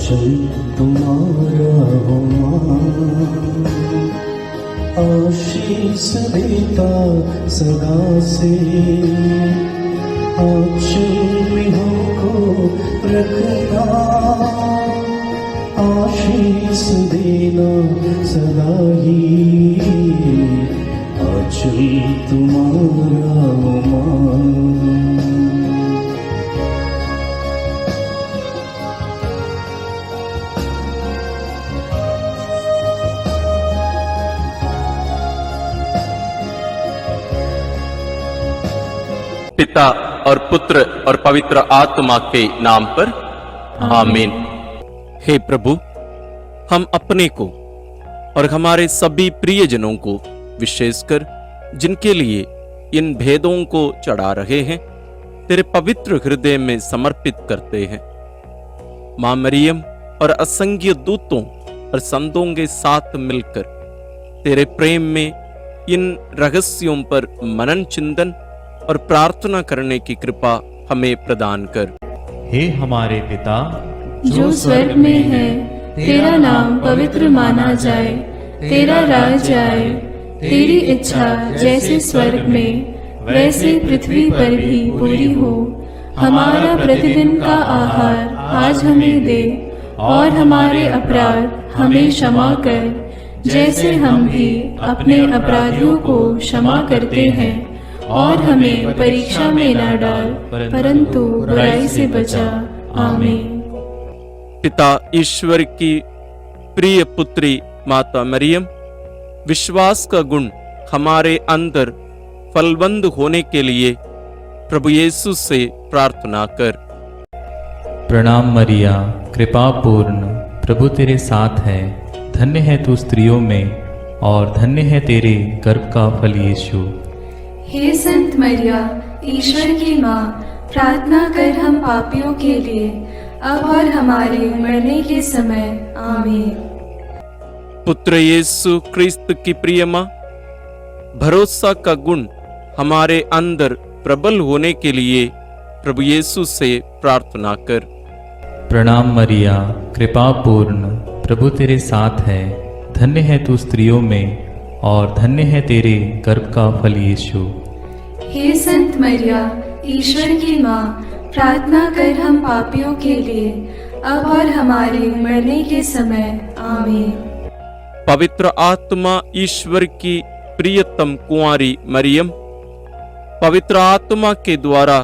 आंचल तुम्हारा हो माँ, आशीष देता सदा से, आंचल में हमको रखना, आशीष देना सदा ही, आंचल तुम्हारा हो माँ। पिता और पुत्र और पवित्र आत्मा के नाम पर आमीन। हे प्रभु, हम अपने को और हमारे सभी प्रियजनों को, विशेषकर जिनके लिए इन भेदों को चढ़ा रहे हैं, तेरे पवित्र हृदय में समर्पित करते हैं। मां मरियम और असंख्य दूतों और संतों के साथ मिलकर तेरे प्रेम में इन रहस्यों पर मनन चिंतन और प्रार्थना करने की कृपा हमें प्रदान कर। हे हमारे पिता जो स्वर्ग में है, तेरा नाम पवित्र माना जाए, तेरा राज आए, तेरी इच्छा जैसे स्वर्ग में वैसे पृथ्वी पर भी पूरी हो। हमारा प्रतिदिन का आहार आज हमें दे, और हमारे अपराध हमें क्षमा कर, जैसे हम भी अपने अपराधियों को क्षमा करते हैं, और हमें परीक्षा में न डाल, परंतु बुराई से बचा। आमीन। पिता ईश्वर की प्रिय पुत्री माता मरियम, विश्वास का गुण हमारे अंदर फलवंत होने के लिए प्रभु यीशु से प्रार्थना कर। प्रणाम मरिया, कृपा पूर्ण, प्रभु तेरे साथ है। धन्य है तू स्त्रियों में, और धन्य है तेरे गर्भ का फल यीशु। हे संत मरिया, ईश्वर की माँ, प्रार्थना कर हम पापियों के लिए, अब और हमारे मरने के समय। आमीन। पुत्र यीशु क्रिस्त की प्रिय माँ, भरोसा का गुण हमारे अंदर प्रबल होने के लिए प्रभु यीशु से प्रार्थना कर। प्रणाम मरिया, कृपा पूर्ण, प्रभु तेरे साथ है। धन्य है तू स्त्रियों में, और धन्य है तेरे गर्भ का फल यीशु। हे संत मरिया, ईश्वर की माँ, प्रार्थना कर हम पापियों के लिए, अब और हमारे मरने के समय। आमीन। पवित्र आत्मा ईश्वर की प्रियतम कुंवारी मरियम, पवित्र आत्मा के द्वारा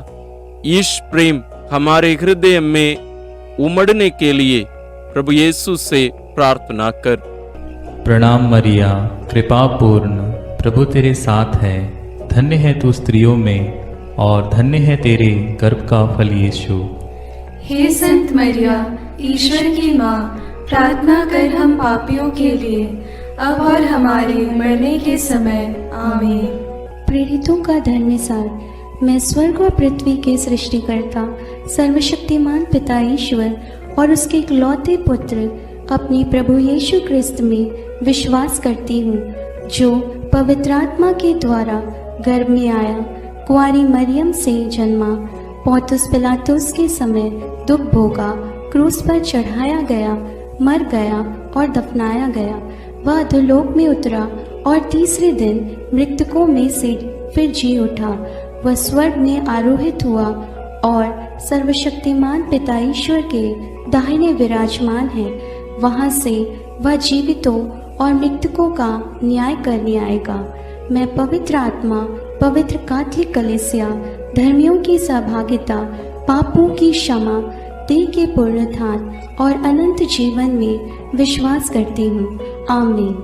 ईश प्रेम हमारे हृदय में उमड़ने के लिए प्रभु यीशु से प्रार्थना कर। प्रणाम मरिया, कृपा पूर्ण, प्रभु तेरे साथ है। धन्य है तू स्त्रियों में, और धन्य है तेरे गर्भ का फल यीशु। हे संत मरिया, ईश्वर की माँ, प्रार्थना कर हम पापियों के लिए, अब और हमारे मरने के समय। आमीन। प्रेरितों का धर्मसार, मैं स्वर्ग और पृथ्वी के सृष्टिकर्ता सर्वशक्तिमान पिता ईश्वर और उसके इकलौते पुत्र अपने प्रभु यीशु क्रिस्त में विश्वास करती हूँ, जो पवित्र आत्मा के द्वारा गर्भ में आया, कुंवारी मरियम से जन्मा, पोंतुस पिलातुस के समय दुख भोगा, क्रूस पर चढ़ाया गया, मर गया और दफनाया गया। वह अधोलोक में उतरा और तीसरे दिन मृतकों में से फिर जी उठा। वह स्वर्ग में आरोहित हुआ और सर्वशक्तिमान पिता ईश्वर के दाहिने विराजमान है। वहां से वह जीवितों और मृतकों का न्याय करने आएगा। मैं पवित्र आत्मा, पवित्र कैथोलिक कलीसिया, धर्मियों की सहभागिता, पापों की क्षमा, देह के पुनरुत्थान और अनंत जीवन में विश्वास करती हूँ। आमीन।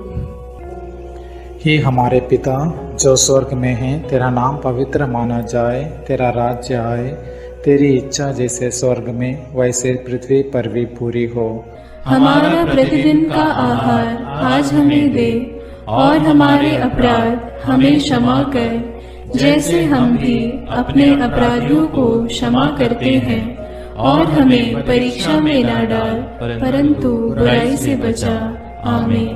हे हमारे पिता जो स्वर्ग में है, तेरा नाम पवित्र माना जाए, तेरा राज्य आए, तेरी इच्छा जैसे स्वर्ग में वैसे पृथ्वी पर भी पूरी हो। हमारा प्रतिदिन का आहार आज हमें दे, और हमारे अपराध हमें क्षमा कर, जैसे हम भी अपने अपराधियों को क्षमा करते हैं, और हमें परीक्षा में न डाल, परंतु बुराई से बचा। आमीन।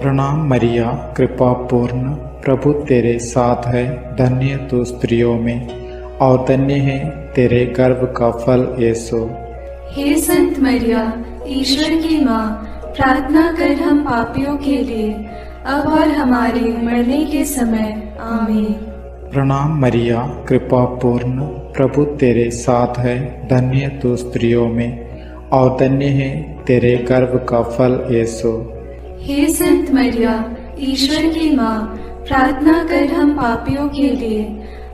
प्रणाम मरिया, कृपा पूर्ण, प्रभु तेरे साथ है। धन्य तू स्त्रियों में, और धन्य है तेरे गर्भ का फल यीशु। हे संत मरिया, ईश्वर की माँ, प्रार्थना कर हम पापियों के लिए, अब और हमारे मरने के समय। आमीन। प्रणाम मरिया, कृपा पूर्ण, प्रभु तेरे साथ है। धन्य तू स्त्रियों में और धन्य है तेरे गर्भ का फल यीशु। हे संत मरिया, ईश्वर की माँ, प्रार्थना कर हम पापियों के लिए,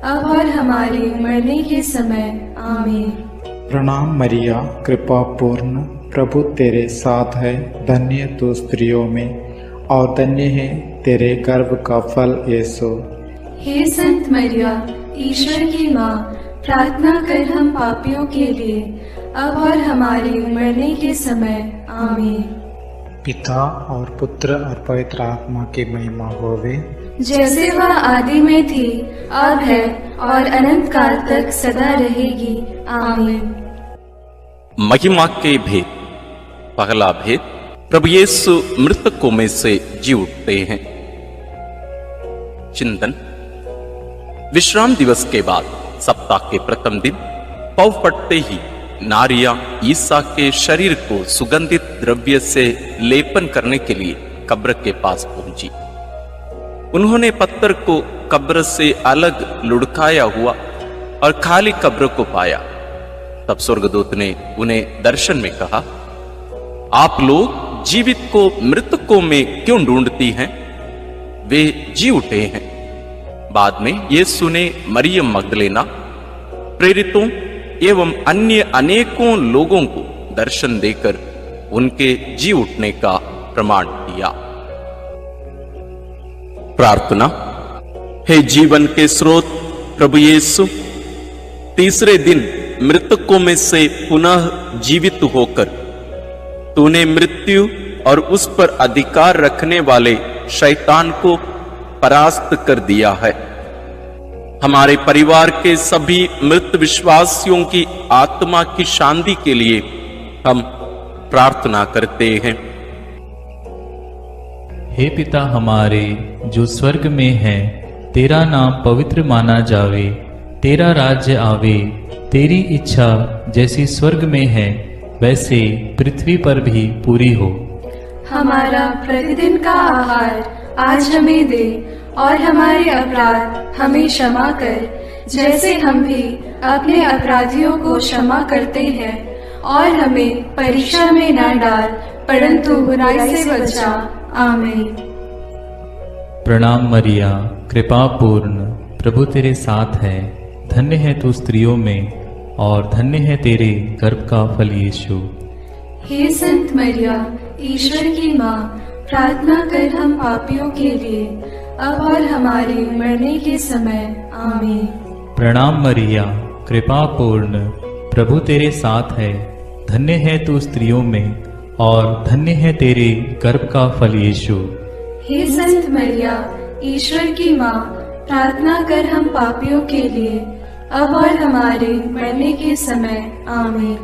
अब और हमारे मरने के समय। आमीन। प्रणाम मरिया, कृपा पूर्ण, प्रभु तेरे साथ है। धन्य तू स्त्रियों में और धन्य है तेरे गर्भ का फल यीशु। हे संत मरिया, ईश्वर की माँ, प्रार्थना कर हम पापियों के लिए, अब और हमारे मरने के समय। आमीन। पिता और पुत्र और पवित्र आत्मा की महिमा होवे, जैसे वह आदि में थी, अब है और अनंत काल तक सदा रहेगी। आमीन। महिमा के भेद। पहला भेद, प्रभु यीशु मृतकों में से जी उठते हैं। चिंतन। विश्राम दिवस के बाद सप्ताह के प्रथम दिन पौ फटते ही नारियां ईसा के शरीर को सुगंधित द्रव्य से लेपन करने के लिए कब्र के पास पहुंची। उन्होंने पत्थर को कब्र से अलग लुढ़काया हुआ और खाली कब्र को पाया। तब स्वर्गदूत ने उन्हें दर्शन में कहा, आप लोग जीवित को मृतकों में क्यों ढूंढती हैं? वे जी उठे हैं। बाद में यीशु ने मरियम मगदलेना, प्रेरितों एवं अन्य अनेकों लोगों को दर्शन देकर उनके जी उठने का प्रमाण दिया। प्रार्थना। हे जीवन के स्रोत प्रभु यीशु, तीसरे दिन मृतकों में से पुनः जीवित होकर तूने मृत्यु और उस पर अधिकार रखने वाले शैतान को परास्त कर दिया है। हमारे परिवार के सभी मृत विश्वासियों की आत्मा की शांति के लिए हम प्रार्थना करते हैं। हे पिता हमारे जो स्वर्ग में है, तेरा नाम पवित्र माना जावे, तेरा राज्य आवे, तेरी इच्छा जैसी स्वर्ग में है वैसे पृथ्वी पर भी पूरी हो। हमारा प्रतिदिन का आहार आज हमें दे और हमारे अपराध हमें क्षमा कर, जैसे हम भी अपने अपराधियों को क्षमा करते हैं, और हमें परीक्षा में न डाल परंतु बुराई से बचा। आमीन। प्रणाम मरिया, कृपा पूर्ण, प्रभु तेरे साथ है। धन्य है तू स्त्रियों में और धन्य है तेरे गर्भ का फल यीशु। हे संत मरिया, ईश्वर की माँ, प्रार्थना कर हम पापियों के लिए, अब और हमारे मरने के समय। आमीन। प्रणाम मरिया, कृपा पूर्ण, प्रभु तेरे साथ है। धन्य है तू स्त्रियों में और धन्य है तेरे गर्भ का फल यीशु। हे संत मरिया, ईश्वर की माँ, प्रार्थना कर हम पापियों के लिए, अब और हमारे मरने के समय। आमीन।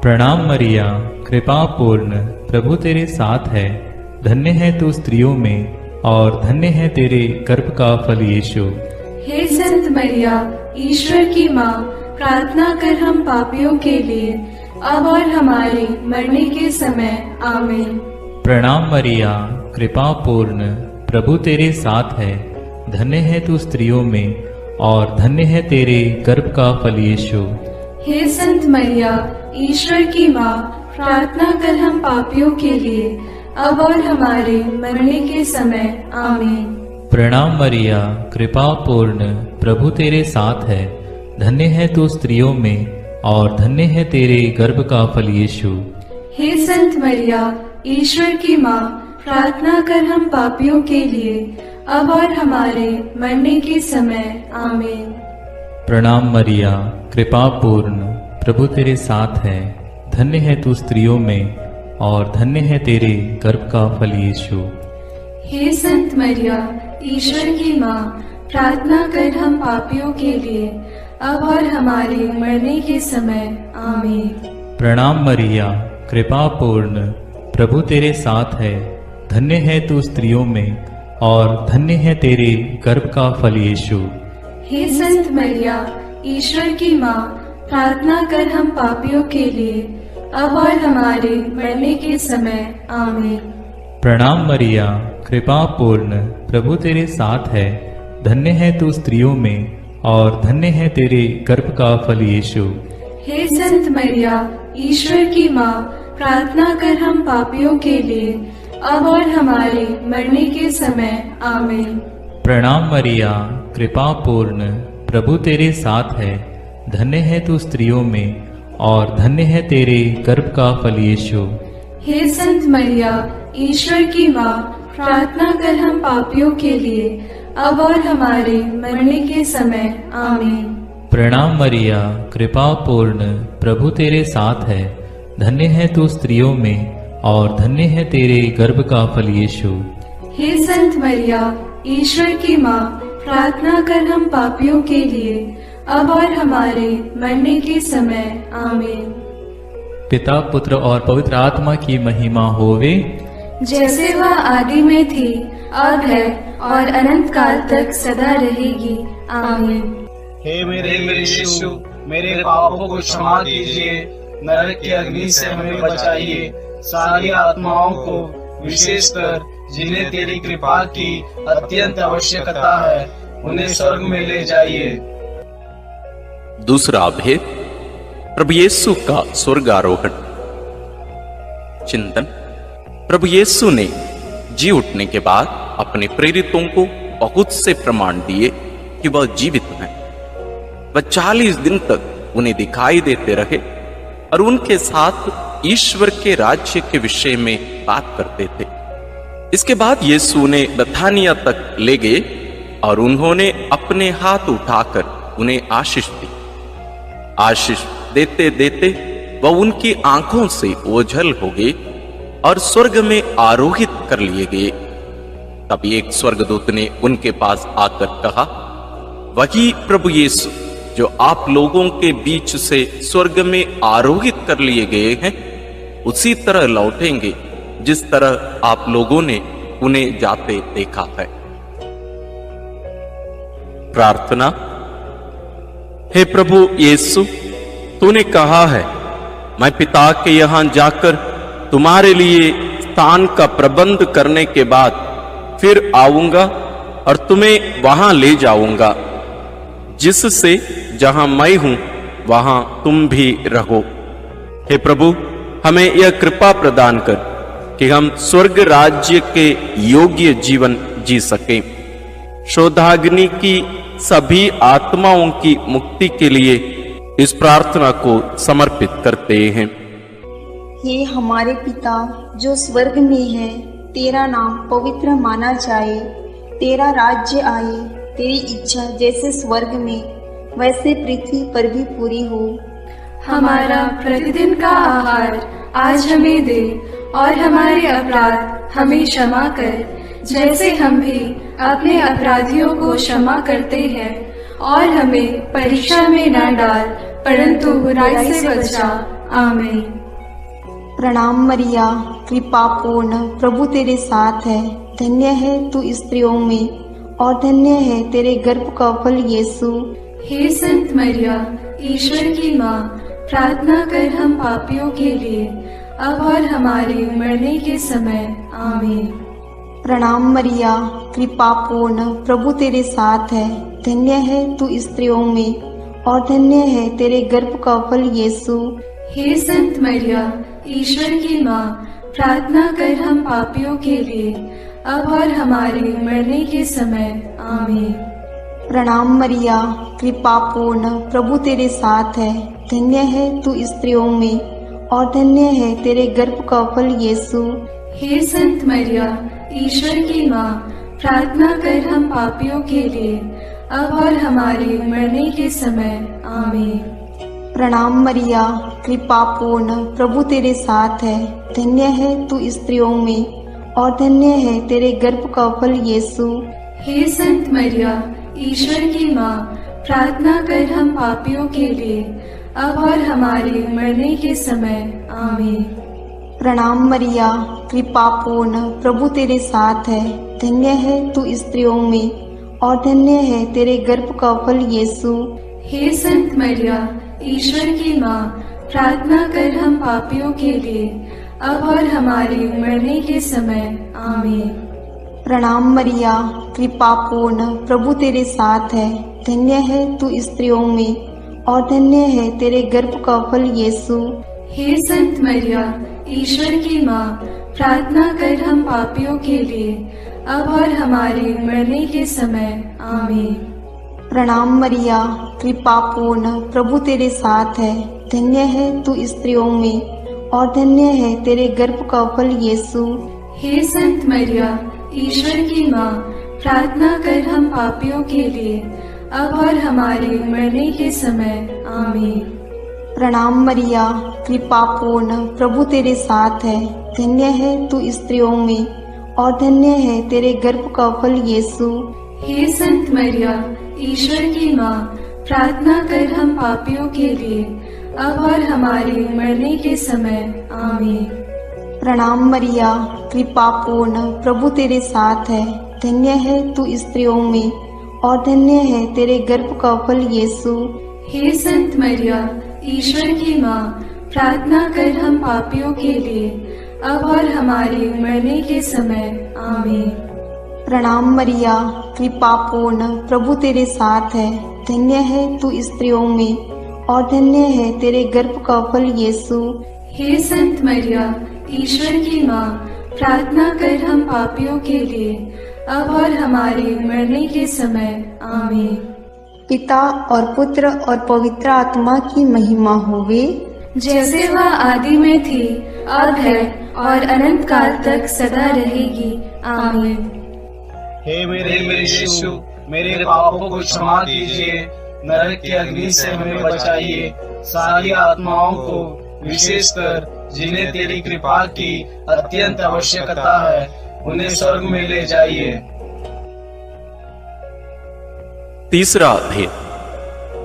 प्रणाम मरिया, कृपा पूर्ण, प्रभु तेरे साथ है। धन्य है तू स्त्रियों में और धन्य है तेरे गर्भ का फल यीशु। हे संत मरिया, ईश्वर की माँ, प्रार्थना कर हम पापियों के लिए, अब और हमारे मरने के समय। आमीन। प्रणाम मरिया, कृपा पूर्ण, प्रभु तेरे साथ है। धन्य है तू स्त्रियों में और धन्य है तेरे गर्भ का फल यीशु। हे संत मरिया, ईश्वर की माँ, प्रार्थना कर हम पापियों के लिए, अब और हमारे मरने के समय। आमीन। प्रणाम मरिया, कृपा पूर्ण, प्रभु तेरे साथ है। धन्य है तू स्त्रियों में और धन्य है तेरे गर्भ का फल यीशु। हे संत मरिया, ईश्वर की माँ, प्रार्थना कर हम पापियों के लिए, अब और हमारे मरने के समय। आमीन। प्रणाम मरिया, कृपा पूर्ण, प्रभु तेरे साथ है। धन्य है तू स्त्रियों में और धन्य है तेरे गर्भ का फल यीशु। हे संत मरिया, ईश्वर की माँ, प्रार्थना कर हम पापियों के लिए, अब और हमारे मरने के समय। आमीन। प्रणाम मरिया, कृपा पूर्ण, प्रभु तेरे साथ है। धन्य है तू स्त्रियों में और धन्य है तेरे गर्भ का फल यीशु। हे संत मरिया, ईश्वर की माँ, प्रार्थना कर हम पापियों के लिए, अब और हमारे मरने के समय आमीन। प्रणाम मरिया, कृपा पूर्ण, प्रभु तेरे साथ है। धन्य है तू स्त्रियों में और धन्य है तेरे गर्भ का फल यीशु। हे संत मरिया, ईश्वर की माँ, प्रार्थना कर हम पापियों के लिए, अब और हमारे मरने के समय आमीन। प्रणाम मरिया, कृपा पूर्ण, प्रभु तेरे साथ है। धन्य है तू स्त्रियों में और धन्य है तेरे गर्भ का फल यीशु। हे संत मरिया, ईश्वर की माँ, प्रार्थना कर हम पापियों के लिए, अब और हमारे मरने के समय आमीन। प्रणाम मरिया, कृपा पूर्ण, प्रभु तेरे साथ है। धन्य है तू स्त्रियों में और धन्य है तेरे गर्भ का फल यीशु। हे संत मरिया, ईश्वर की माँ, प्रार्थना कर हम पापियों के लिए, अब और हमारे मरने के समय आमीन। पिता, पुत्र और पवित्र आत्मा की महिमा होवे, जैसे वह आदि में थी, अब है और अनंत काल तक सदा रहेगी आमीन। हे मेरे यीशु, मेरे पापों को क्षमा कीजिए, नरक की अग्नि से हमें बचाइए, सारी आत्माओं को, विशेषकर जिन्हें तेरी कृपा की अत्यंत आवश्यकता है, उन्हें स्वर्ग में ले जाइए। दूसरा भेद, प्रभु यीशु का स्वर्गारोहण। चिंतन। प्रभु यीशु ने जी उठने के बाद अपने प्रेरितों को बहुत से प्रमाण दिए कि वह जीवित हैं। वह 40 दिन तक उन्हें दिखाई देते रहे और उनके साथ ईश्वर के राज्य के विषय में बात करते थे। इसके बाद यीशु उन्हें बथानिया तक ले गए और उन्होंने अपने हाथ उठाकर उन्हें आशीष दी। आशीष देते देते वह उनकी आंखों से ओझल हो गए और स्वर्ग में आरोहित कर लिए गए। तब एक स्वर्गदूत ने उनके पास आकर कहा, वही प्रभु यीशु जो आप लोगों के बीच से स्वर्ग में आरोहित कर लिए गए हैं, उसी तरह लौटेंगे जिस तरह आप लोगों ने उन्हें जाते देखा है। प्रार्थना। हे प्रभु यीशु, तूने कहा है, मैं पिता के यहां जाकर तुम्हारे लिए स्थान का प्रबंध करने के बाद फिर आऊंगा और तुम्हें वहां ले जाऊंगा, जिससे जहां मैं हूं वहां तुम भी रहो। हे प्रभु, हमें यह कृपा प्रदान कर कि हम स्वर्ग राज्य के योग्य जीवन जी सकें। शोधाग्नि की सभी आत्माओं की मुक्ति के लिए इस प्रार्थना को समर्पित करते हैं। हे हमारे पिता जो स्वर्ग में है, तेरा नाम पवित्र माना जाए, तेरा राज्य आए, तेरी इच्छा जैसे स्वर्ग में वैसे पृथ्वी पर भी पूरी हो। हमारा प्रतिदिन का आहार आज हमें दे और हमारे अपराध हमें क्षमा कर, जैसे हम भी अपने अपराधियों को क्षमा करते हैं, और हमें परीक्षा में न डाल, परंतु बुराई से बचा। आमीन। प्रणाम मरिया, कृपा पूर्ण, प्रभु तेरे साथ है। धन्य है तू स्त्रियों में और धन्य है तेरे गर्भ का फल यीशु। हे संत मरिया, ईश्वर की माँ, प्रार्थना कर हम पापियों के लिए, अब और हमारे मरने के समय। आमीन। प्रणाम मरिया, कृपा पूर्ण, प्रभु तेरे साथ है। धन्य है तू स्त्रियों में और धन्य है तेरे गर्भ का फल यीशु। हे संत मरिया, ईश्वर की माँ, प्रार्थना कर हम पापियों के लिए, अब और हमारे मरने के समय। आमीन। प्रणाम मरिया, कृपा पूर्ण, प्रभु तेरे साथ है। धन्य है तू स्त्रियों में और धन्य है तेरे गर्भ का फल यीशु। हे संत मरिया, ईश्वर की माँ, प्रार्थना कर हम पापियों के लिए, अब और हमारे मरने के समय। आमीन। प्रणाम मरिया, कृपा पूर्ण, प्रभु तेरे साथ है। धन्य है तू स्त्रियों में और धन्य है तेरे गर्भ का फल यीशु। हे संत मरिया, ईश्वर की माँ, प्रार्थना कर हम पापियों के लिए, अब और हमारे मरने के समय। आमीन। प्रणाम मरिया, कृपा पूर्ण, प्रभु तेरे साथ है। धन्य है तू स्त्रियों में और धन्य है तेरे गर्भ का फल यीशु। हे संत मरिया, ईश्वर की माँ, प्रार्थना कर हम पापियों के लिए अब और हमारे मरने के समय आमीन। प्रणाम मरिया, कृपा पूर्ण, प्रभु तेरे साथ है। धन्य है तू स्त्रियों में और धन्य है तेरे गर्भ का फल यीशु। हे संत मरिया, ईश्वर की माँ, प्रार्थना कर हम पापियों के लिए अब और हमारे मरने के समय आमीन। प्रणाम मरिया, कृपा पूर्ण, प्रभु तेरे साथ है। धन्य है तू स्त्रियों में और धन्य है तेरे गर्भ का फल यीशु। हे संत मरिया, ईश्वर की माँ, प्रार्थना कर हम पापियों के लिए अब और हमारे मरने के समय आमीन। प्रणाम मरिया, कृपा पूर्ण, प्रभु तेरे साथ है। धन्य है तू स्त्रियों में और धन्य है तेरे गर्भ का फल यीशु। हे संत मरिया, ईश्वर की माँ, प्रार्थना कर हम पापियों के लिए अब और हमारे मरने के समय आमीन। प्रणाम मरिया, कृपा पूर्ण, प्रभु तेरे साथ है। धन्य है तू स्त्रियों में और धन्य है तेरे गर्भ का फल यीशु। हे संत मरिया, ईश्वर की माँ, प्रार्थना कर हम पापियों के लिए अब और हमारे मरने के समय आमीन। प्रणाम मरिया, कृपा पूर्ण, प्रभु तेरे साथ है। धन्य है तू स्त्रियों में और धन्य है तेरे गर्भ का फल यीशु। हे संत मरिया, ईश्वर की माँ, प्रार्थना कर हम पापियों के लिए अब और हमारे मरने के समय आमीन। पिता और पुत्र और पवित्र आत्मा की महिमा होवे, जैसे वह आदि में थी, अब है और अनंत काल तक सदा रहेगी आमीन। हे मेरे यीशु, मेरे पापों को क्षमा कीजिए, नरक की अग्नि से हमें बचाइए, सारी आत्माओं को विशेषकर जिन्हें तेरी कृपा की अत्यंत आवश्यकता है उन्हें स्वर्ग में ले जाइए। तीसरा अध्याय,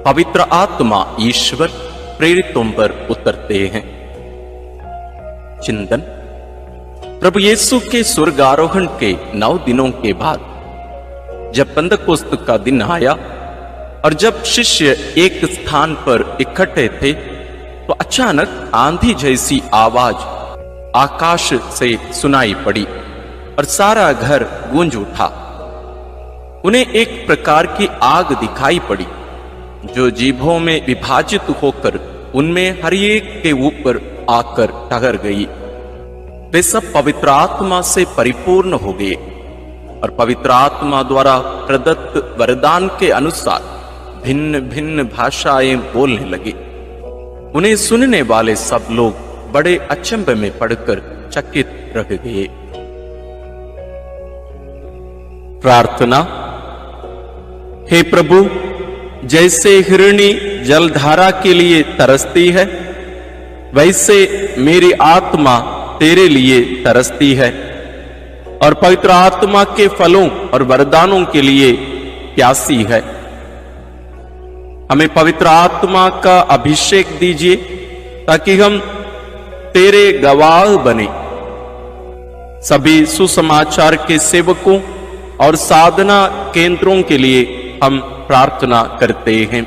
पवित्र आत्मा ईश्वर प्रेरितों पर उतरते हैं। चिंतन। प्रभु यीशु के स्वर्गारोहण के 9 दिनों के बाद जब पंतकोस्त का दिन आया और जब शिष्य एक स्थान पर इकट्ठे थे तो अचानक आंधी जैसी आवाज आकाश से सुनाई पड़ी और सारा घर गूंज उठा। उन्हें एक प्रकार की आग दिखाई पड़ी जो जीभों में विभाजित होकर उनमें हर एक के ऊपर आकर ठहर गई। वे सब पवित्र आत्मा से परिपूर्ण हो गए और पवित्र आत्मा द्वारा प्रदत्त वरदान के अनुसार भिन्न भिन्न भाषाएं बोलने लगे। उन्हें सुनने वाले सब लोग बड़े अचंभे में पड़कर चकित रह गए। प्रार्थना। हे प्रभु, जैसे हिरणी जलधारा के लिए तरसती है, वैसे मेरी आत्मा तेरे लिए तरसती है और पवित्र आत्मा के फलों और वरदानों के लिए प्यासी है। हमें पवित्र आत्मा का अभिषेक दीजिए ताकि हम तेरे गवाह बने। सभी सुसमाचार के सेवकों और साधना केंद्रों के लिए हम प्रार्थना करते हैं।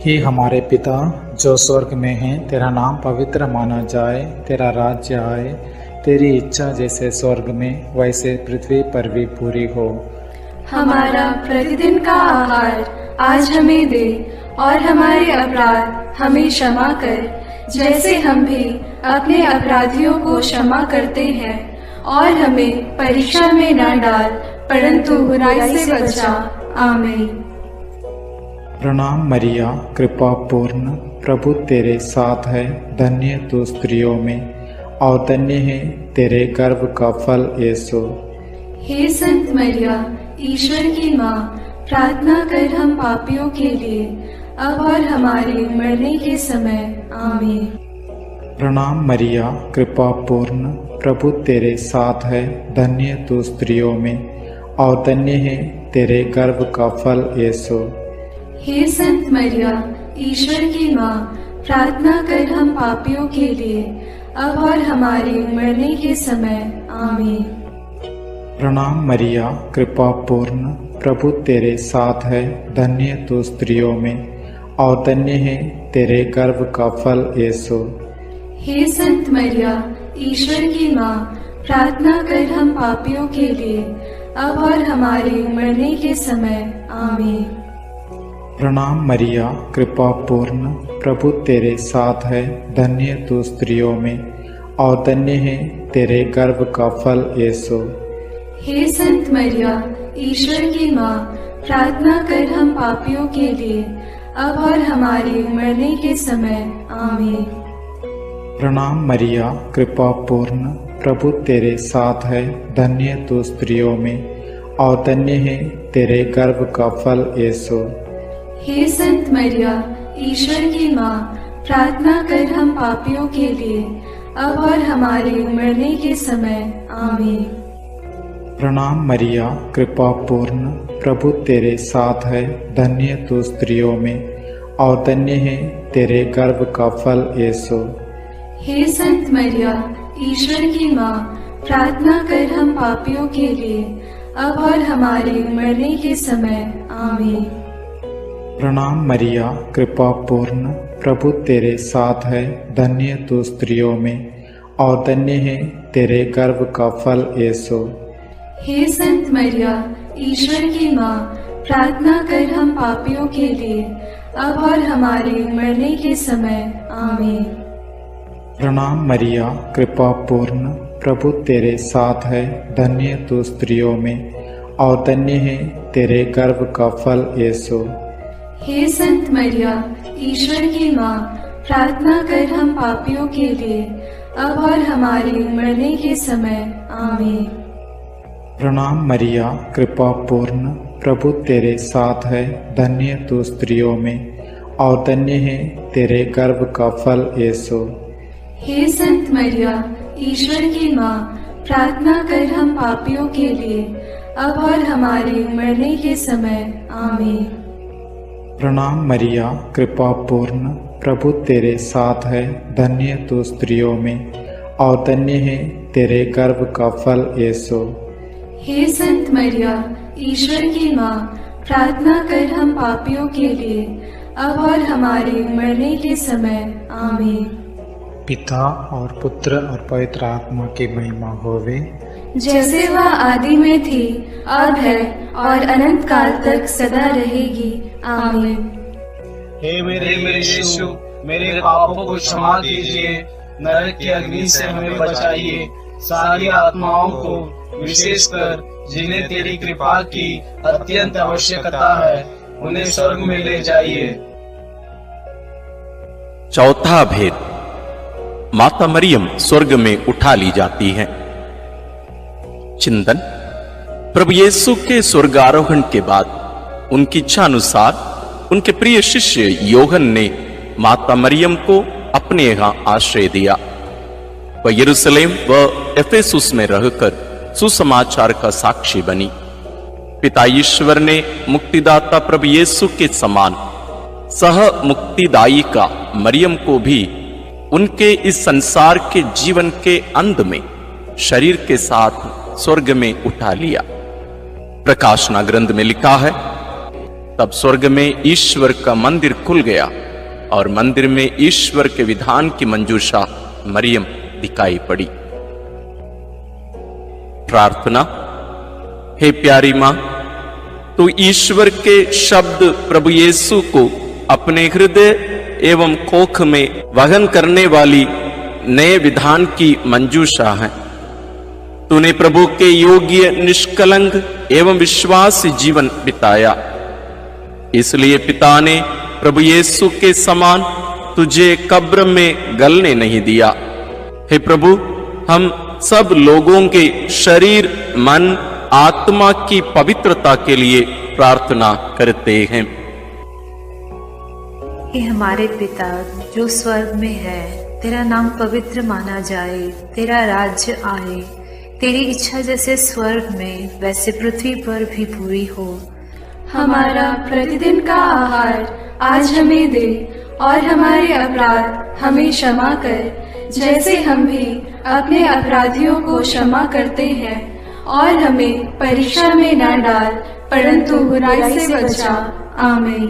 हे हमारे पिता जो स्वर्ग में है, तेरा नाम पवित्र माना जाए, तेरा राज्य आए, तेरी इच्छा जैसे स्वर्ग में वैसे पृथ्वी पर भी पूरी हो। हमारा प्रतिदिन का आहार आज हमें दे और हमारे अपराध हमें क्षमा कर, जैसे हम भी अपने अपराधियों को क्षमा करते हैं, और हमें परीक्षा में न डाल परंतु बुराई से बचा। आमीन। प्रणाम मरिया, कृपा पूर्ण, प्रभु तेरे साथ है। धन्य तू स्त्रियों में और धन्य है तेरे गर्भ का फल यीशु। हे संत मरिया, ईश्वर की माँ, प्रार्थना कर हम पापियों के लिए अब और हमारे मरने के समय। आमीन। प्रणाम मरिया, कृपा पूर्ण, प्रभु तेरे साथ है। धन्य तू स्त्रियों में और धन्य है तेरे गर्भ का फल यीशु। हे संत मरिया, ईश्वर की माँ, प्रार्थना कर हम पापियों के लिए अब और हमारे मरने के समय। आमीन। प्रणाम मरिया, कृपा पूर्ण, प्रभु तेरे साथ है। धन्य तू स्त्रियों में और धन्य है तेरे गर्भ का फल यीशु। हे संत मरिया, ईश्वर की माँ, प्रार्थना कर हम पापियों के लिए, अब और हमारे मरने के समय। आमीन। प्रणाम मरिया, कृपा पूर्ण, प्रभु तेरे साथ है, धन्य तू स्त्रियों में और धन्य है तेरे गर्भ का फल यीशु। हे संत मरिया, ईश्वर की माँ, प्रार्थना कर हम पापियों के लिए, अब और हमारे मरने के समय। आमीन। प्रणाम मरिया, कृपा पूर्ण, प्रभु तेरे साथ है, धन्य तू स्त्रियों में और धन्य है तेरे गर्भ का फल यीशु। हे संत मरिया, ईश्वर की माँ, प्रार्थना कर हम पापियों के लिए, अब और हमारे मरने के समय। आमीन। प्रणाम मरिया, कृपा पूर्ण, प्रभु तेरे साथ है, धन्य तू स्त्रियों में और धन्य है तेरे गर्भ का फल यीशु। हे संत मरिया, ईश्वर की माँ, प्रार्थना कर हम पापियों के लिए, अब और हमारे मरने के समय। आमीन। प्रणाम मरिया, कृपा पूर्ण, प्रभु तेरे साथ है, धन्य तू स्त्रियों में और धन्य है तेरे गर्भ का फल यीशु। हे संत मरिया, ईश्वर की माँ, प्रार्थना कर हम पापियों के लिए, अब और हमारे मरने के समय। आमीन। प्रणाम मरिया, कृपा पूर्ण, प्रभु तेरे साथ है, धन्य तू स्त्रियों में और धन्य है तेरे गर्भ का फल यीशु। हे संत मरिया, ईश्वर की माँ, प्रार्थना कर हम पापियों के लिए, अब और हमारे मरने के समय। आमीन। प्रणाम मरिया, कृपा पूर्ण, प्रभु तेरे साथ है, धन्य तू स्त्रियों में और धन्य है तेरे गर्भ का फल यीशु। हे संत मरिया, ईश्वर की माँ, प्रार्थना कर हम पापियों के लिए, अब और हमारे मरने के समय। आमीन। प्रणाम मरिया, कृपा पूर्ण, प्रभु तेरे साथ है, धन्य तू स्त्रियों में और धन्य है तेरे गर्भ का फल यीशु। हे संत मरिया, ईश्वर की माँ, प्रार्थना कर हम पापियों के लिए, अब और हमारे मरने के समय। आमीन। पिता और पुत्र और पवित्र आत्मा की महिमा होवे, जैसे वह आदि में थी, अब है और अनंत काल तक सदा रहेगी। आमीन। हे मेरे यीशु, मेरे पापों को क्षमा कीजिए, नरक की अग्नि से हमें बचाइए, सारी आत्माओं को, विशेषकर जिन्हें तेरी कृपा की अत्यंत आवश्यकता है, उन्हें स्वर्ग में ले जाइए। चौथा भेद, माता मरियम स्वर्ग में उठा ली जाती है। चिंतन, प्रभु यीशु के स्वर्गारोहण के बाद उनकी इच्छा अनुसार उनके प्रिय शिष्य योहन ने माता मरियम को अपने यहाँ आश्रय दिया। वह यरूशलेम व एफेसुस में रहकर सुसमाचार का साक्षी बनी। पिता ईश्वर ने मुक्तिदाता प्रभु यीशु के समान सह मुक्तिदायिका मरियम को भी उनके इस संसार के जीवन के अंत में शरीर के साथ स्वर्ग में उठा लिया। प्रकाशना ग्रंथ में लिखा है, तब स्वर्ग में ईश्वर का मंदिर खुल गया और मंदिर में ईश्वर के विधान की मंजूषा मरियम दिखाई पड़ी। प्रार्थना। हे प्यारी मां, तू ईश्वर के शब्द प्रभु यीशु को अपने हृदय एवं कोख में वहन करने वाली नए विधान की मंजूषा है। तूने प्रभु के योग्य, निष्कलंक एवं विश्वास जीवन बिताया, इसलिए पिता ने प्रभु यीशु के समान तुझे कब्र में गलने नहीं दिया। हे प्रभु, हम सब लोगों के शरीर, मन, आत्मा की पवित्रता के लिए प्रार्थना करते हैं। हे हमारे पिता जो स्वर्ग में है, तेरा नाम पवित्र माना जाए, तेरा राज्य आए, तेरी इच्छा जैसे स्वर्ग में वैसे पृथ्वी पर भी पूरी हो। हमारा प्रतिदिन का आहार आज हमें दे और हमारे अपराध हमें क्षमा कर, जैसे हम भी अपने अपराधियों को क्षमा करते हैं, और हमें परीक्षा में न डाल, परंतु बुराई से बचा। आमीन।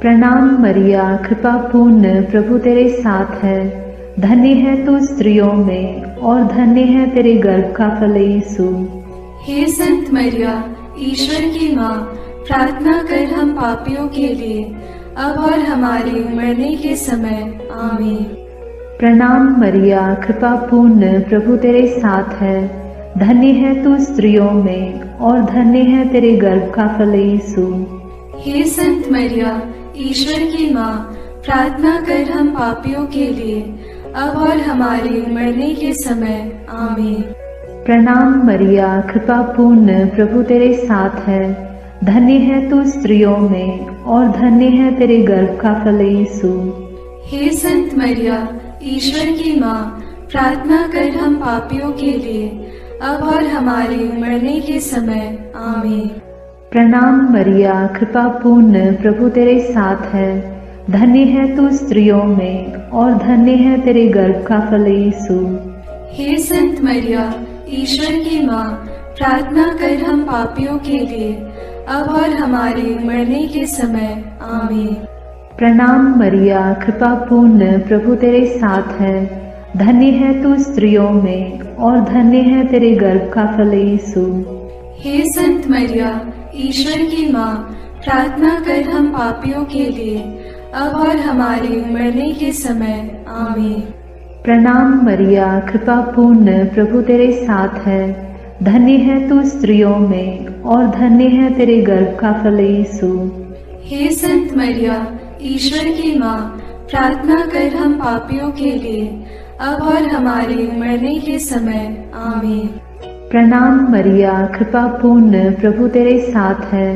प्रणाम मरिया, कृपा पूर्ण, प्रभु तेरे साथ है। धन्य है तू स्त्रियों में और धन्य है तेरे गर्भ का फल यीशु। हे संत मरिया, ईश्वर की माँ, प्रार्थना कर हम पापियों के लिए, अब और हमारे मरने के समय। आमीन। प्रणाम मरिया, कृपा पूर्ण, प्रभु तेरे साथ है। धन्य है तू स्त्रियों में और धन्य है तेरे गर्भ का फल यीशु। हे संत मरिया, ईश्वर की माँ, प्रार्थना कर हम पापियों के लिए, अब और हमारे मरने के समय। आमीन। प्रणाम मरिया, कृपा पूर्ण, प्रभु तेरे साथ है। धन्य है तू स्त्रियों में और धन्य है तेरे गर्भ का फल यीशु। हे संत मरिया, ईश्वर की माँ, प्रार्थना कर हम पापियों के लिए, अब और हमारे मरने के समय। आमीन। प्रणाम मरिया, कृपा पूर्ण, प्रभु तेरे साथ है। धन्य है तू स्त्रियों में और धन्य है तेरे गर्भ का फल यीशु। हे संत मरिया, ईश्वर की माँ, प्रार्थना कर हम पापियों के लिए, अब और हमारे मरने के समय। आमीन। प्रणाम मरिया, कृपा पूर्ण, प्रभु तेरे साथ है। धन्य है तू स्त्रियों में और धन्य है तेरे गर्भ का फल यीशु। हे संत मरिया, ईश्वर की माँ, प्रार्थना कर हम पापियों के लिए, अब और हमारे मरने के समय। आमीन। प्रणाम मरिया, कृपा पूर्ण, प्रभु तेरे साथ है। धन्य है तू स्त्रियों में और धन्य है तेरे गर्भ का फल यीशु। हे संत मरिया, ईश्वर की माँ, प्रार्थना कर हम पापियों के लिए, अब और हमारे मरने के समय। आमीन। प्रणाम मरिया, कृपा पूर्ण, प्रभु तेरे साथ है।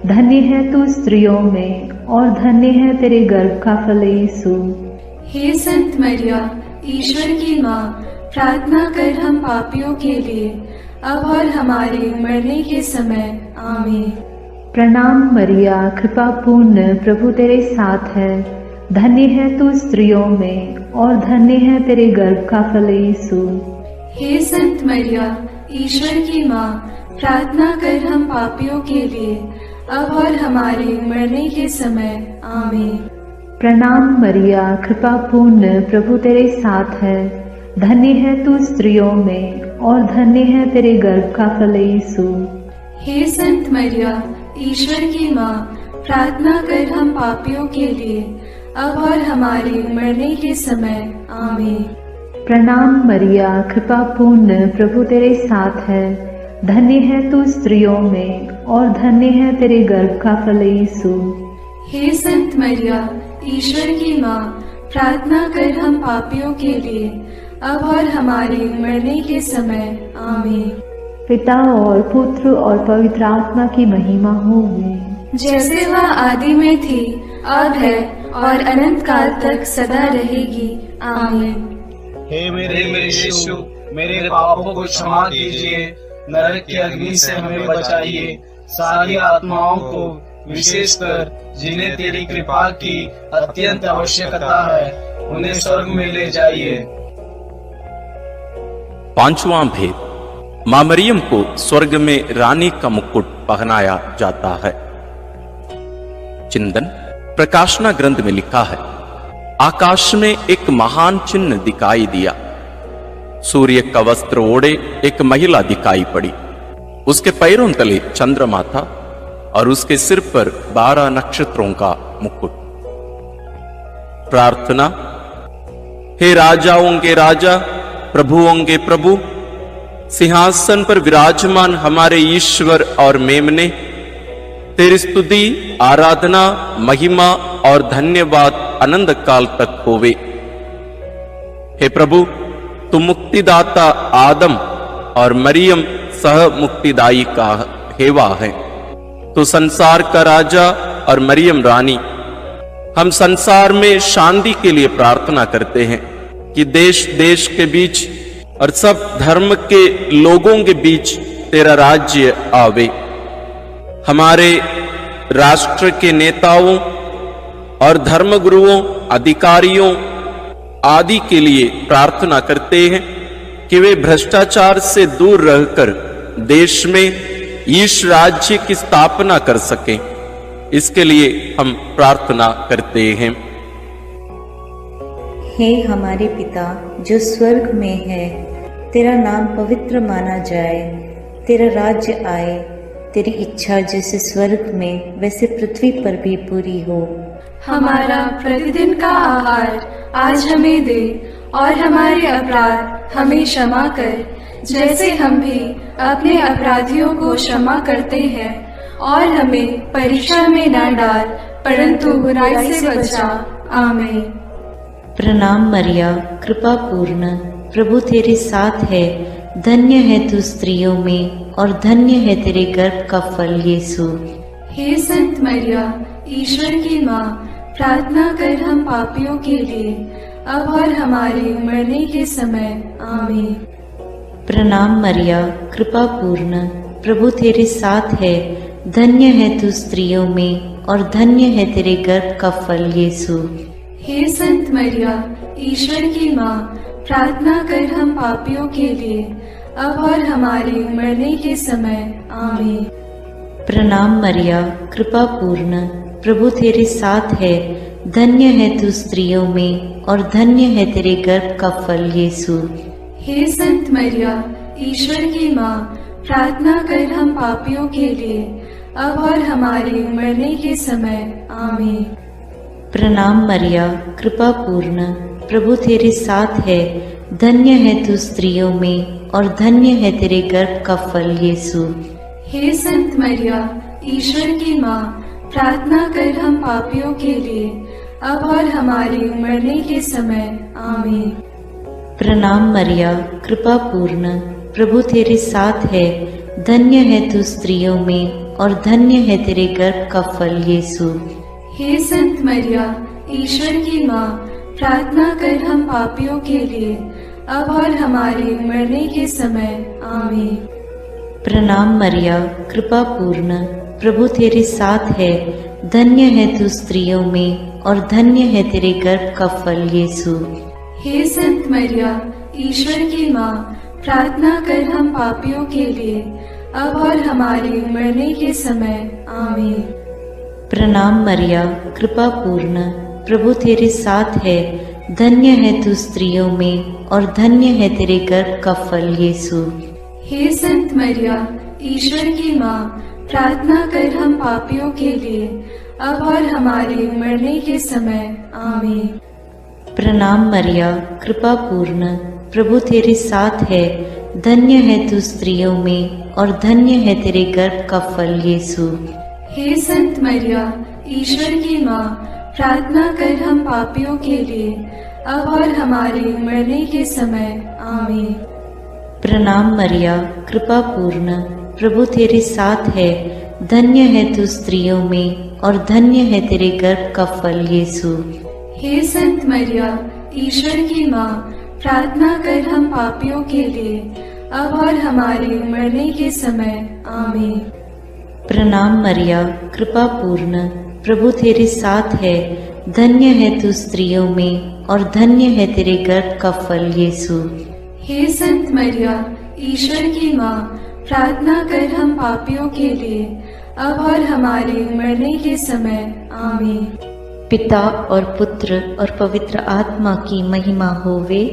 धन्य है तू स्त्रियों में और धन्य है तेरे गर्भ का फल यीशु। हे संत मरिया, ईश्वर की माँ, प्रार्थना कर हम पापियों के लिए, अब और हमारे मरने के समय। आमीन। प्रणाम मरिया, कृपा पूर्ण, प्रभु तेरे साथ है। धन्य है तू स्त्रियों में और धन्य है तेरे गर्भ का फल यीशु। हे संत मरिया, ईश्वर की माँ, प्रार्थना कर हम पापियों के लिए, अब और हमारे मरने के समय। आमीन। प्रणाम मरिया, कृपा पूर्ण, प्रभु तेरे साथ है। धन्य है तू स्त्रियों में और धन्य है तेरे गर्भ का फल यीशु। हे संत मरिया, ईश्वर की माँ, प्रार्थना कर हम पापियों के लिए, अब और हमारे मरने के समय। आमीन। प्रणाम मरिया, कृपा पूर्ण, प्रभु तेरे साथ है। धन्य है तू स्त्रियों में और धन्य है तेरे गर्भ का फल यीशु। हे संत मरिया, ईश्वर की माँ, प्रार्थना कर हम पापियों के लिए, अब और हमारे मरने के समय। आमीन। पिता और पुत्र और पवित्र आत्मा की महिमा होगी, जैसे वह आदि में थी, अब है और अनंत काल तक सदा रहेगी। आमीन। हे मेरे यीशु, मेरे पापों को क्षमा कीजिए, नरक की अग्नि से हमें बचाइए, सारी आत्माओं को, विशेषकर जिन्हें तेरी कृपा की अत्यंत आवश्यकता है, उन्हें स्वर्ग में ले जाइए। पांचवां भेद, मां मरियम को स्वर्ग में रानी का मुकुट पहनाया जाता है। चिंतन प्रकाशना ग्रंथ में लिखा है, आकाश में एक महान चिन्ह दिखाई दिया। सूर्य का वस्त्र ओढ़े एक महिला दिखाई पड़ी। उसके पैरों तले चंद्रमा था और उसके सिर पर 12 नक्षत्रों का मुकुट। प्रार्थना। हे राजाओं के राजा, प्रभुओं के प्रभु, सिंहासन पर विराजमान हमारे ईश्वर और मेमने, तेरी स्तुति, आराधना, महिमा और धन्यवाद अनंत काल तक होवे। हे प्रभु, तुम मुक्तिदाता आदम और मरियम सह मुक्तिदायी का हेवा है। तो संसार का राजा और मरियम रानी, हम संसार में शांति के लिए प्रार्थना करते हैं कि देश देश के बीच और सब धर्म के लोगों के बीच तेरा राज्य आवे। हमारे राष्ट्र के नेताओं और धर्मगुरुओं, अधिकारियों आदि के लिए प्रार्थना करते हैं कि वे भ्रष्टाचार से दूर रहकर देश में ईश राज्य की स्थापना कर सकें। इसके लिए हम प्रार्थना करते हैं। हे हमारे पिता जो स्वर्ग में है, तेरा नाम पवित्र माना जाए, तेरा राज्य आए, तेरी इच्छा जैसे स्वर्ग में वैसे पृथ्वी पर भी पूरी हो। हमारा प्रतिदिन का आहार आज हमें दे, और हमारे अपराध हमें क्षमा कर, जैसे हम भी अपने अपराधियों को क्षमा करते हैं, और हमें परीक्षा में न डाल, परंतु बुराई से बचा। आमीन। प्रणाम मरिया, कृपा पूर्ण, प्रभु तेरे साथ है, धन्य है तू स्त्रियों में और धन्य है तेरे गर्भ का फल यीशु। हे संत मरिया, ईश्वर की माँ, प्रार्थना कर हम पापियों के लिए, अब और हमारे मरने के समय। आमीन। प्रणाम मरिया, कृपा पूर्ण, प्रभु तेरे साथ है, धन्य है तू स्त्रियों में और धन्य है तेरे गर्भ का फल यीशु। हे संत मरिया, ईश्वर की माँ, प्रार्थना कर हम पापियों के लिए, अब और हमारे मरने के समय। आमीन। प्रणाम मरिया, कृपा पूर्ण, प्रभु तेरे साथ है, धन्य है तू स्त्रियों में और धन्य है तेरे गर्भ का फल यीशु। हे संत मरिया, ईश्वर की माँ, प्रार्थना कर हम पापियों के लिए, अब और हमारे मरने के समय। आमीन। प्रणाम मरिया, कृपा पूर्ण, प्रभु तेरे साथ है, धन्य है तू स्त्रियों में और धन्य है तेरे गर्भ का फल यीशु। हे संत मरिया, ईश्वर की माँ, प्रार्थना कर हम पापियों के लिए, अब और हमारे मरने के समय। आमीन। प्रणाम मरिया, कृपा पूर्ण, प्रभु तेरे साथ है, धन्य है तू स्त्रियों में और धन्य है तेरे गर्भ का फल यीशु। हे संत मरिया, ईश्वर की माँ, प्रार्थना कर हम पापियों के लिए, अब और हमारे मरने के समय। आमीन। प्रणाम मरिया, कृपा पूर्ण, प्रभु तेरे साथ है, धन्य है तू स्त्रियों में और धन्य है तेरे गर्भ का फल यीशु। हे संत मरिया, ईश्वर की माँ, प्रार्थना कर हम पापियों के लिए, अब और हमारे मरने के समय। आमीन। प्रणाम मरिया, कृपा पूर्ण, प्रभु तेरे साथ है, धन्य है तू स्त्रियों में और धन्य है तेरे गर्भ का फल यीशु। हे संत मरिया, ईश्वर की माँ, प्रार्थना कर हम पापियों के लिए, अब और हमारे मरने के समय। आमीन। प्रणाम मरिया, कृपा पूर्ण, प्रभु तेरे साथ है, धन्य है तू स्त्रियों में और धन्य है तेरे गर्भ का फल यीशु। हे संत मरिया, ईश्वर की माँ, प्रार्थना कर हम पापियों के लिए, अब और हमारे मरने के समय। आमीन। प्रणाम मरिया, कृपा पूर्ण, प्रभु तेरे साथ है, धन्य है तू स्त्रियों में और धन्य है तेरे गर्भ का फल यीशु। हे संत मरिया, ईश्वर की माँ, प्रार्थना कर हम पापियों के लिए, अब और हमारे मरने के समय। आमीन। प्रणाम मरिया, कृपा पूर्ण, प्रभु तेरे साथ है, धन्य है तू स्त्रियों में और धन्य है तेरे गर्भ का फल यीशु। हे संत मरिया, ईश्वर की माँ, प्रार्थना कर हम पापियों के लिए, अब और हमारे मरने के समय। आमीन। पिता और पुत्र और पवित्र आत्मा की महिमा होवे,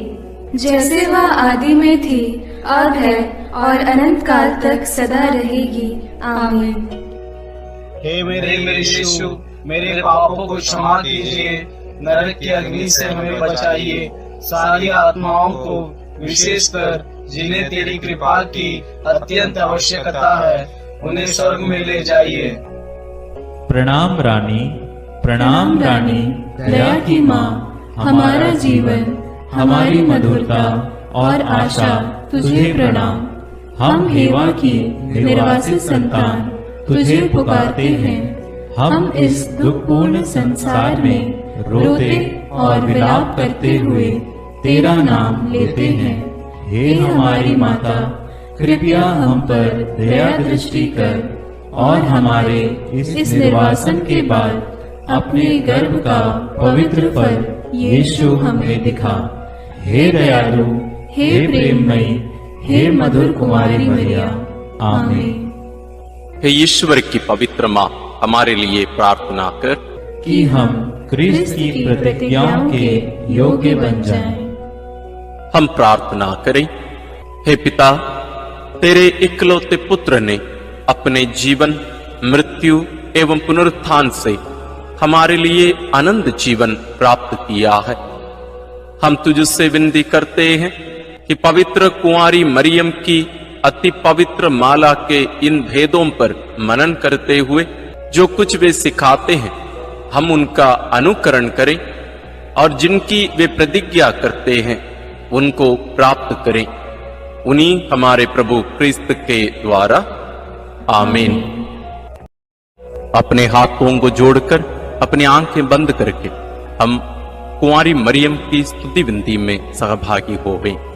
जैसे वह आदि में थी, अब है और अनंत काल तक सदा रहेगी। आमीन। हे मेरे यीशु, मेरे पापों को क्षमा कीजिए, नरक की अग्नि से हमें बचाइए, सारी आत्माओं को, विशेषकर जिन्हें तेरी कृपा की अत्यंत आवश्यकता है, उन्हें स्वर्ग में ले जाइए। प्रणाम रानी, प्रणाम रानी, दया की माँ, हमारा जीवन, हमारी मधुरता और आशा तुझे प्रणाम। हम हेवा की निर्वासित संतान तुझे पुकारते हैं। हम इस दुखपूर्ण संसार में रोते और विलाप करते हुए तेरा नाम लेते हैं। हे हमारी माता, कृपया हम पर दया दृष्टि कर और हमारे इस निर्वासन के बाद अपने गर्भ का पवित्र फल यीशु हमें दिखा। हे दयालु, हे प्रेममयी, हे मधुर कुमारी मरिया। आमीन। हे ईश्वर की पवित्र माँ, हमारे लिए प्रार्थना कर कि हम क्रिस्त की प्रतिज्ञाओं के योग्य बन जाएं। हम प्रार्थना करें। हे पिता, तेरे इकलौते पुत्र ने अपने जीवन, मृत्यु एवं पुनरुत्थान से हमारे लिए अनंत जीवन प्राप्त किया है। हम तुझसे विनती करते हैं कि पवित्र कुंवारी मरियम की अति पवित्र माला के इन भेदों पर मनन करते हुए जो कुछ वे सिखाते हैं, हम उनका अनुकरण करें और जिनकी वे प्रतिज्ञा करते हैं उनको प्राप्त करें। उन्हीं हमारे प्रभु क्रिस्त के द्वारा, आमीन। अपने हाथों को जोड़कर अपनी आंखें बंद करके हम कुंवारी मरियम की स्तुति विनती में सहभागी होवें।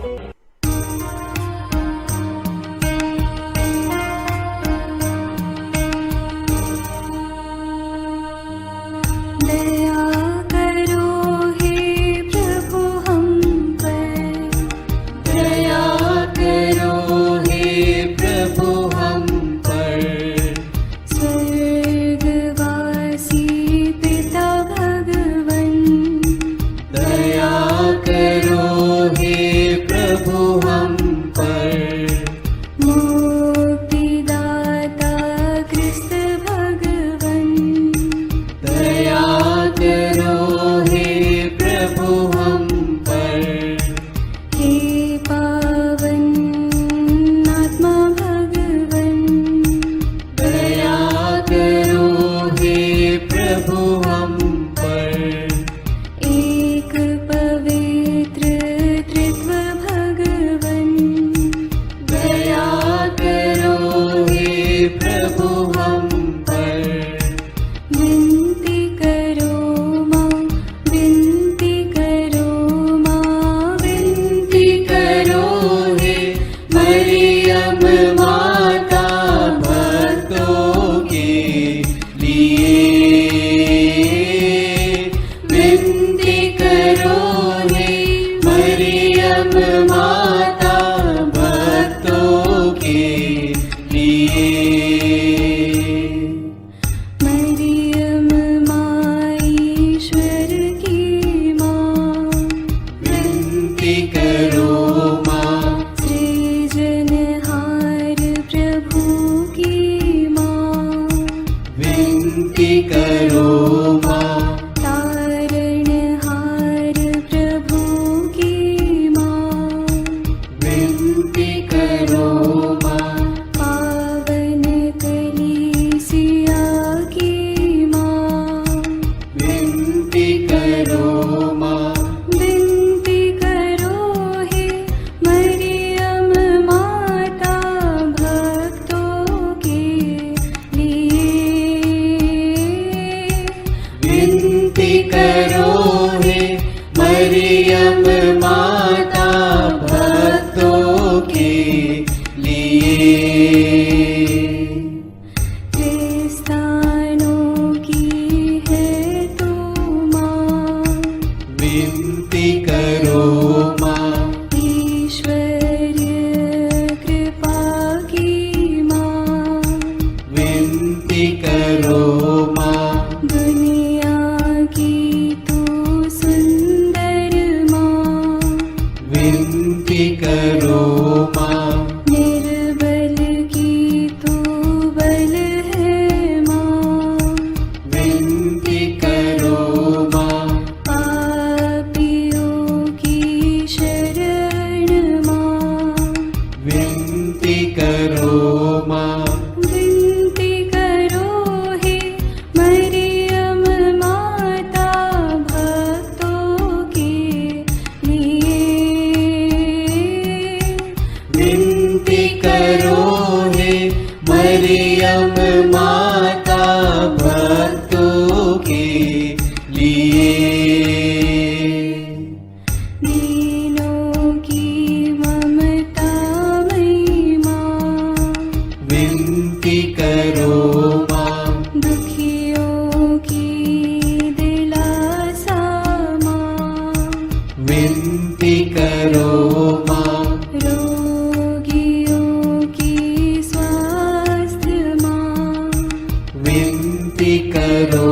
विनती करो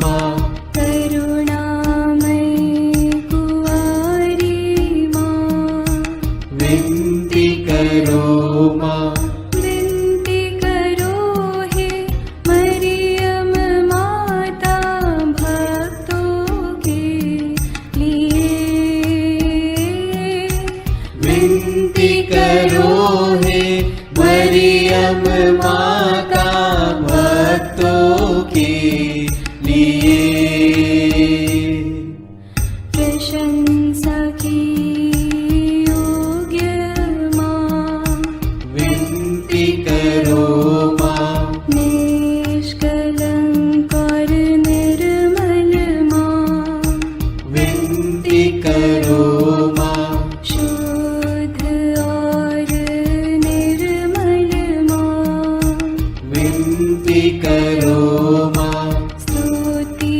माँ करुणामयी कुंवारी माँ विनती करो माँ विनती करो हे मरियम माता भक्तों के लिए विनती करो हे मरियम माता भक्तों के लिए प्रशंसा की योग्य माँ विनती करो माँ निष्कलंक और निर्मल माँ विनती करो माँ शुद्ध और निर्मल माँ विनती करो माँ स्तुति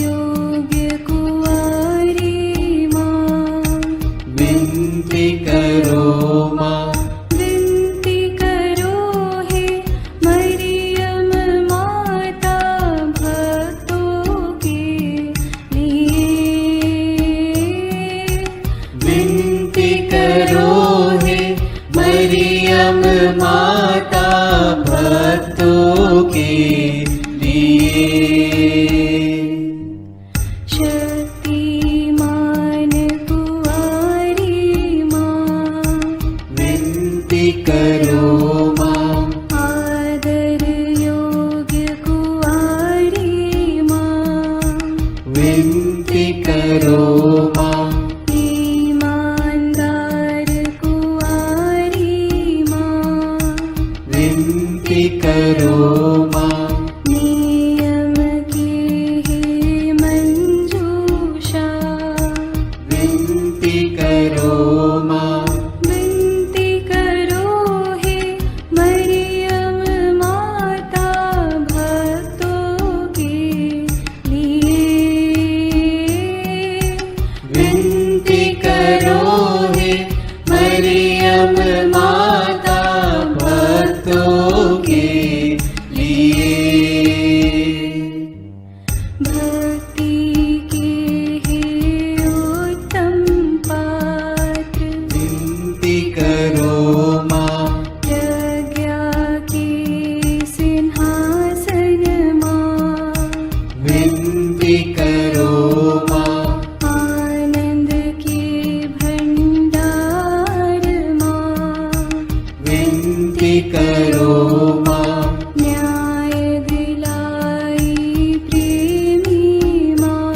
योग्य कुंवारी माँ विनती करो माँ विनती करो हे मरियम माता भक्तों के लिए विनती करो हे मरियम माता भक्तों के लिए शक्तिमान कुंवारी माँ विनती करो माँ आदर योग्य कुंवारी माँ विनती करो माँ ईमानदार कुंवारी माँ विनती करो माँ नियम की हे मंजूषा विनती करो माँ विनती करो हे मरियम माता भक्तों के लिए विनती करो हे मरियम माता भक्तों के लिए भक्ति के हे उत्तम पात्र विनती करो माँ प्रज्ञा के सिंहासन माँ विनती करो माँ आनंद के भंडार माँ विनती करो माँ न्याय दिलाई प्रेमी माँ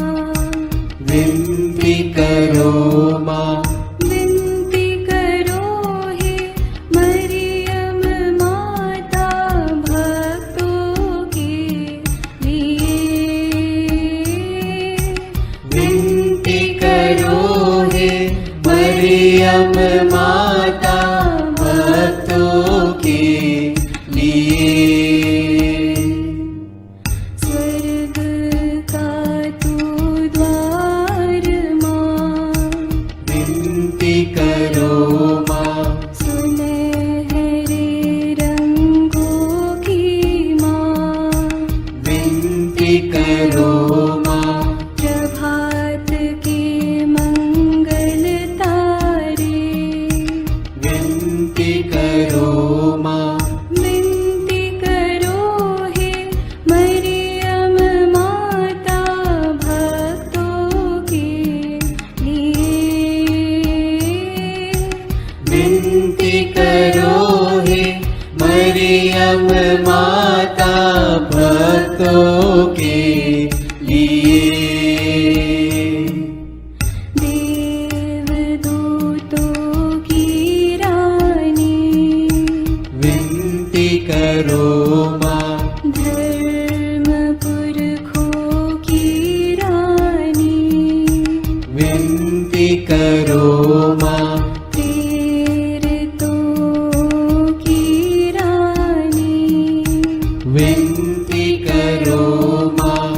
विनती करो माँ विनती करो हे मरियम माता भक्तों के लिए विनती करो हे मरियम माता भक्तों के लिए स्वर्ग का तू द्वार माँ विनती करो माँ सुनहरे रंगों की माँ विनती करो माँ प्रभात के मंगल तारे विनती करो माँ विनती करो हे मरियम माता भक्तों के लिए विनती करो हे मरियम माता भक्तों के लिए देवदूतों की रानी विनती करो माँ धर्म पुरखों की रानी विनती करो माँ प्रेरितों की रानी विनती करो माँ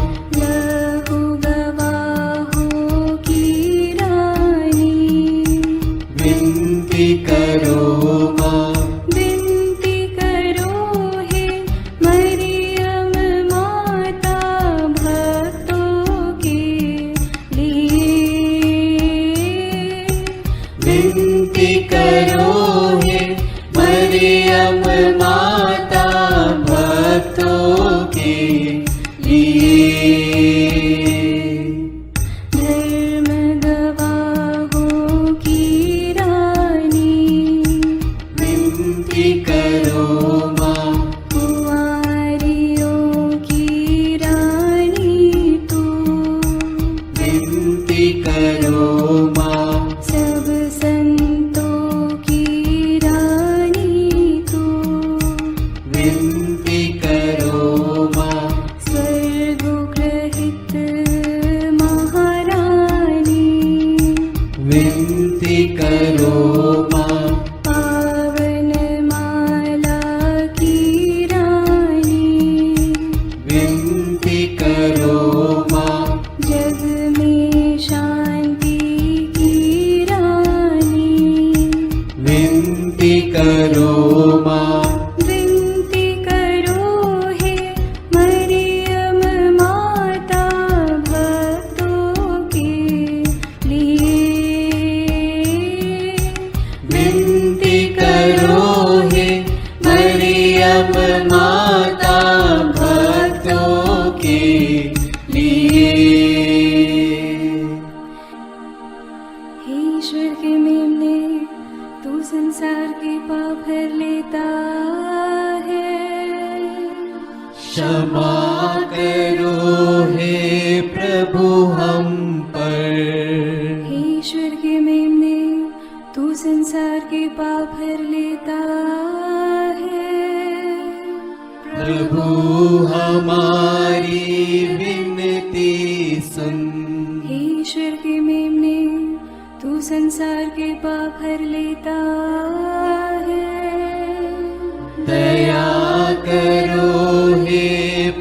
विनती करो माँ। जग में शांति की रानी, विनती करो माँ। विनती करो हे मरियम माता भक्तों के लिए। विनती करो हे मरियम माता भक्तों के लिए। हे ईश्वर के मेमने, तू संसार के पाप हर लेता है। क्षमा करो हे प्रभु हम पर। हे ईश्वर के मेमने, तू संसार के पाप हर लेता है। प्रभु हमारी विनती सुन। हे ईश्वर के मेमने, तू संसार के पाप हर लेता है। दया करो हे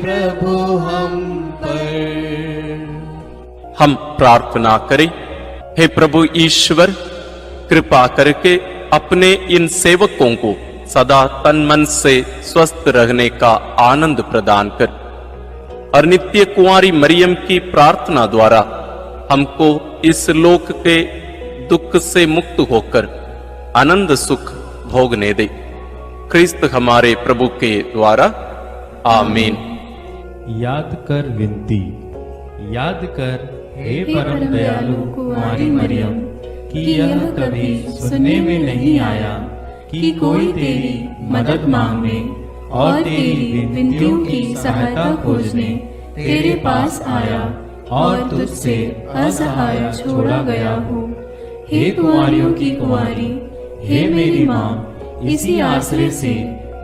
प्रभु हम पर। हम प्रार्थना करें। हे प्रभु ईश्वर, कृपा करके अपने इन सेवकों को सदा तन मन से स्वस्थ रहने का आनंद प्रदान कर और नित्य कुंवारी मरियम की प्रार्थना द्वारा हमको इस लोक के दुख से मुक्त होकर आनंद सुख भोगने दे। क्रिस्त हमारे प्रभु के द्वारा आमीन। याद कर विनती, याद कर हे परम दयालु कुंवारी मरियम, कि यह कभी सुनने में नहीं आया कि कोई तेरी मदद मांगने और तेरी विनतियों की सहायता खोजने तेरे पास आया और तुझसे असहाय छोड़ा गया हो। हे कुंवारियों की कुंवारी, हे मेरी माँ, इसी आश्रय से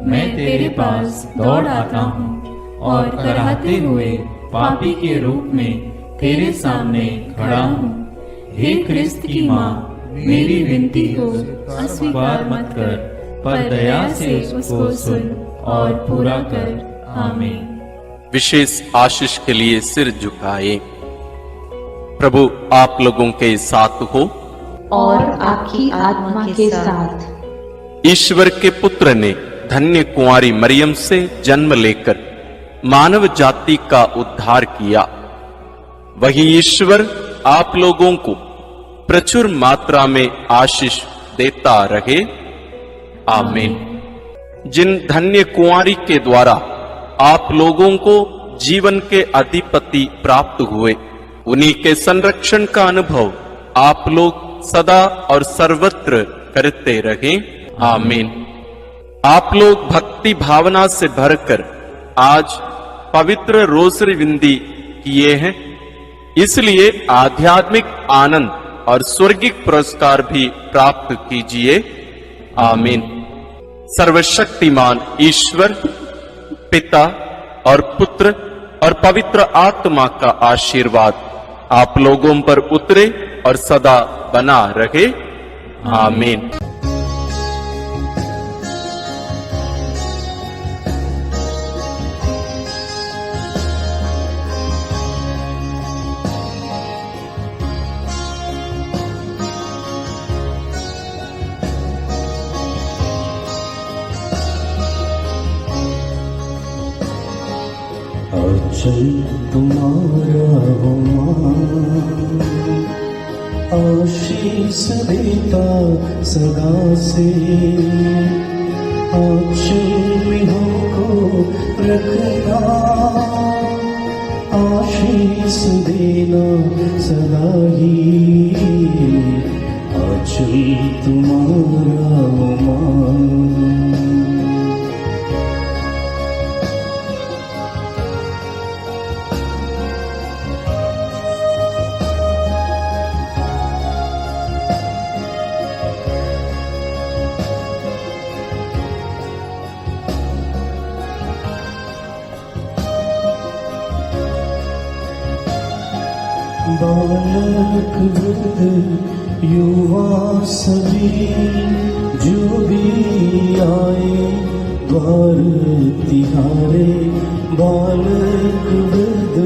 मैं तेरे पास दौड़ आता हूँ और कराहते हुए पापी के रूप में तेरे सामने खड़ा हूँ। हे क्रिस्त की माँ, मेरी विनती को अस्वीकार मत कर, पर दया से उसको सुन और पूरा कर। आमीन। विशेष आशीष के लिए सिर झुकाए। प्रभु आप लोगों के साथ हो और आपकी आत्मा के साथ। ईश्वर के पुत्र ने धन्य कुंवारी मरियम से जन्म लेकर मानव जाति का उद्धार किया। वही ईश्वर आप लोगों को प्रचुर मात्रा में आशीष देता रहे। आमीन। जिन धन्य कुंवारी के द्वारा आप लोगों को जीवन के अधिपति प्राप्त हुए, उन्हीं के संरक्षण का अनुभव आप लोग सदा और सर्वत्र करते रहें। आमीन। आप लोग भक्ति भावना से भरकर आज पवित्र रोसरी विंदी किए हैं, इसलिए आध्यात्मिक आनंद और स्वर्गिक पुरस्कार भी प्राप्त कीजिए। आमीन। सर्वशक्तिमान ईश्वर पिता और पुत्र और पवित्र आत्मा का आशीर्वाद आप लोगों पर उतरे और सदा बना रहे। आमीन। अचल तुम्हारा हो मां, आशीष देता सदा से। आंचल में हमको रखना, आशीष देना सदा ही। आंचल तुम्हारा हो मां। बालक वृद्ध युवा सभी जो भी आए द्वार तिहारे, बालक वृद्ध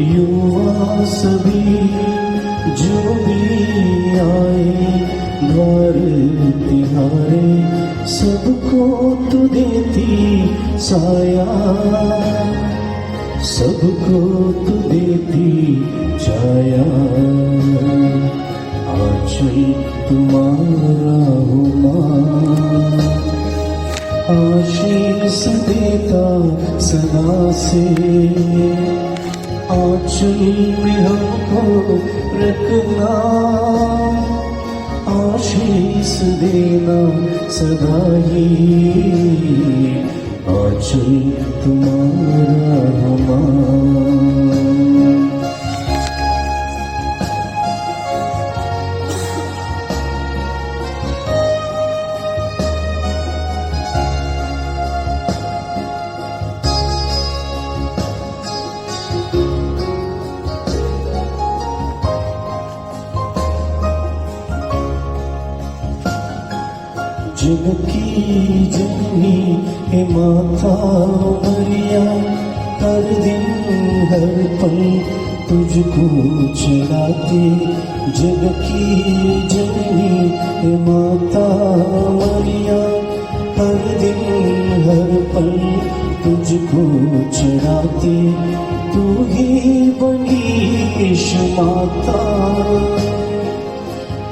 युवा सभी जो भी आए द्वार तिहारे, सबको तू देती साया, सबको तू देती छाया। आंचल तुम्हारा हो मां, आशीष देता सदा से, आंचल में हमको रखना, आशीष देना सदा ही। आंचल तुम्हारा हो मां। जग की जननी हे माता मरिया, हर दिन हर पल तुझको चढ़ाते। जग की जननी हे माता मरिया, हर दिन हर पल तुझको चढ़ाते। तू ही बनी ईश माता,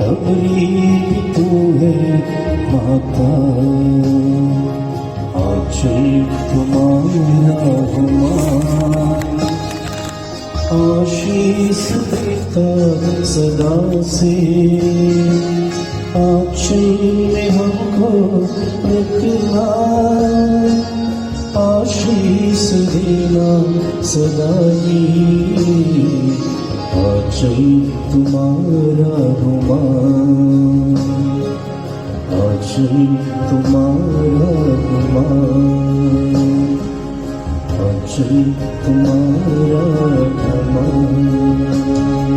अबरी भी तू है माता। आंचल तुम्हारा हो मां, आशीष देता सदा से, आंचल में हमको रखना, आशीष देना सदा ही। आंचल तुम्हारा हो मां, आंचल तुम्हारा हो मां, आंचल तुम्हारा हो मां।